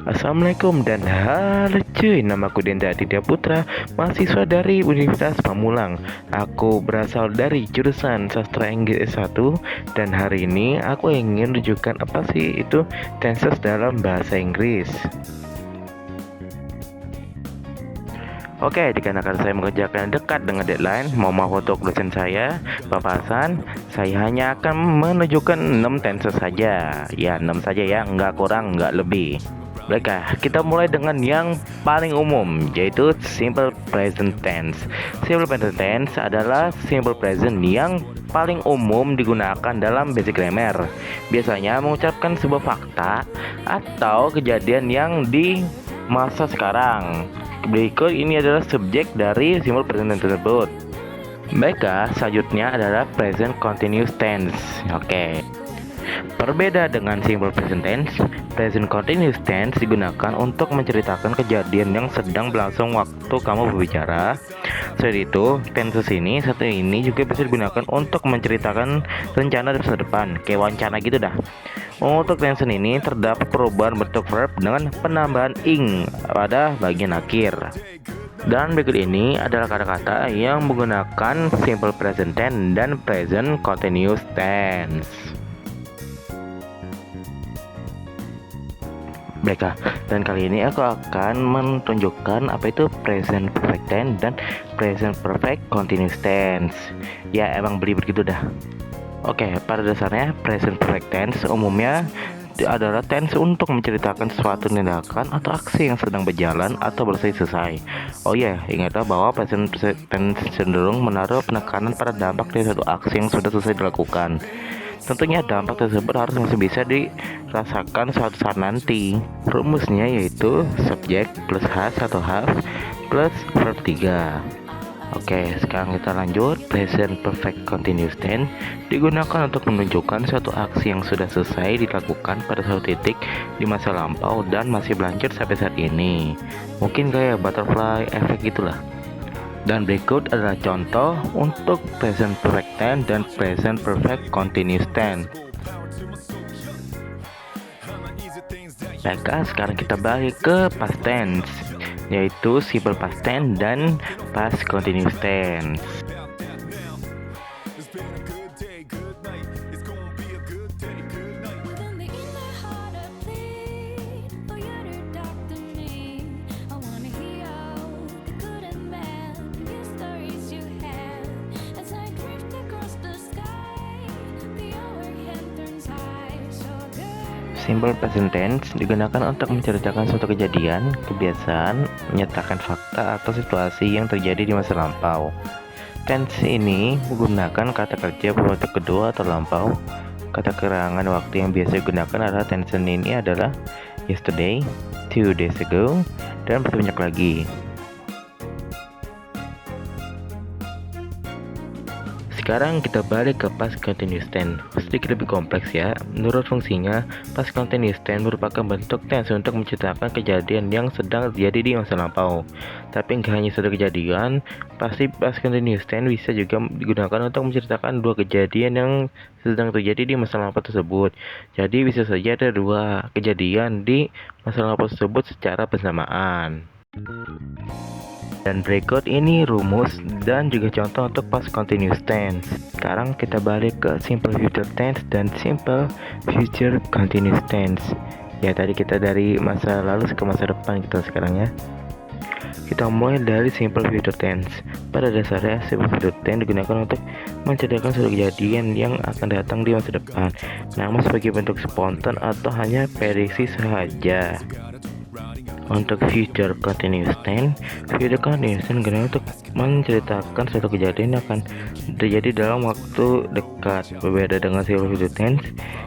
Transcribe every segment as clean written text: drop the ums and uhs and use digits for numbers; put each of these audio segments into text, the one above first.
Assalamualaikum dan halo cuy, namaku Denda Aditya Putra, mahasiswa dari Universitas Pamulang. Aku berasal dari jurusan Sastra Inggris S1 dan hari ini aku ingin menunjukkan apa sih itu tenses dalam bahasa Inggris. Oke, dikarenakan saya mengerjakan dekat dengan deadline, mau untuk dosen saya, Bapak Hasan, saya hanya akan menunjukkan 6 tenses saja. Ya, 6 saja ya, nggak kurang, nggak lebih. Baiklah, kita mulai dengan yang paling umum, yaitu simple present tense. Simple present tense adalah simple present yang paling umum digunakan dalam basic grammar. Biasanya mengucapkan sebuah fakta atau kejadian yang di masa sekarang. Berikut ini adalah subjek dari simple present tense tersebut. Baiklah, selanjutnya adalah present continuous tense. Oke. Berbeda dengan simple present tense, present continuous tense digunakan untuk menceritakan kejadian yang sedang berlangsung waktu kamu berbicara. Selain itu, tenses ini satu ini juga bisa digunakan untuk menceritakan rencana di masa depan, kayak wawancara gitu dah. Untuk tense ini terdapat perubahan bentuk verb dengan penambahan ing pada bagian akhir. Dan berikut ini adalah kata-kata yang menggunakan simple present tense dan present continuous tense. Baiklah, dan kali ini aku akan menunjukkan apa itu present perfect tense dan present perfect continuous tense. Ya, emang beli begitu dah. Oke, pada dasarnya present perfect tense umumnya adalah tense untuk menceritakan suatu tindakan atau aksi yang sedang berjalan atau selesai. Oh iya, ingatlah bahwa present tense cenderung menaruh penekanan pada dampak dari suatu aksi yang sudah selesai dilakukan. Tentunya dampak tersebut harus masih bisa dirasakan suatu saat nanti. Rumusnya yaitu subjek plus has atau have plus verb 3. Oke, sekarang kita lanjut. Present perfect continuous tense digunakan untuk menunjukkan suatu aksi yang sudah selesai dilakukan pada suatu titik di masa lampau dan masih berlanjut sampai saat ini. Mungkin kayak butterfly effect gitulah. Dan berikut adalah contoh untuk present perfect tense dan present perfect continuous tense. Baiklah, sekarang kita balik ke past tense, yaitu simple past tense dan past continuous tense. Simple present tense digunakan untuk menceritakan suatu kejadian, kebiasaan, menyatakan fakta atau situasi yang terjadi di masa lampau. Tense ini menggunakan kata kerja berbentuk kedua atau lampau. Kata keterangan waktu yang biasa digunakan adalah tense ini adalah yesterday, 2 days ago, dan masih banyak lagi. Sekarang kita balik ke past continuous tense. Sedikit lebih kompleks ya. Menurut fungsinya, past continuous tense merupakan bentuk tense untuk menceritakan kejadian yang sedang terjadi di masa lampau. Tapi nggak hanya satu kejadian, pasti past continuous tense bisa juga digunakan untuk menceritakan dua kejadian yang sedang terjadi di masa lampau tersebut. Jadi bisa saja ada dua kejadian di masa lampau tersebut secara bersamaan. Dan berikut ini rumus dan juga contoh untuk past continuous tense. Sekarang kita balik ke simple future tense dan simple future continuous tense. Ya, tadi kita dari masa lalu ke masa depan kita sekarang ya. Kita mulai dari simple future tense. Pada dasarnya simple future tense digunakan untuk menceritakan suatu kejadian yang akan datang di masa depan, namun sebagai bentuk spontan atau hanya prediksi saja. Untuk future continuous tense digunakan untuk menceritakan suatu kejadian yang akan terjadi dalam waktu dekat. Berbeda dengan simple future tense,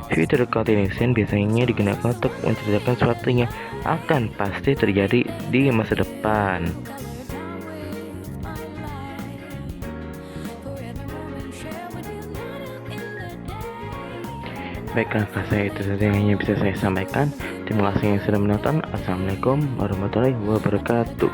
future continuous tense biasanya digunakan untuk menceritakan sesuatu yang akan pasti terjadi di masa depan. Baiklah, saya itu saja yang hanya bisa saya sampaikan. Terima kasih yang sudah menonton. Assalamualaikum warahmatullahi wabarakatuh.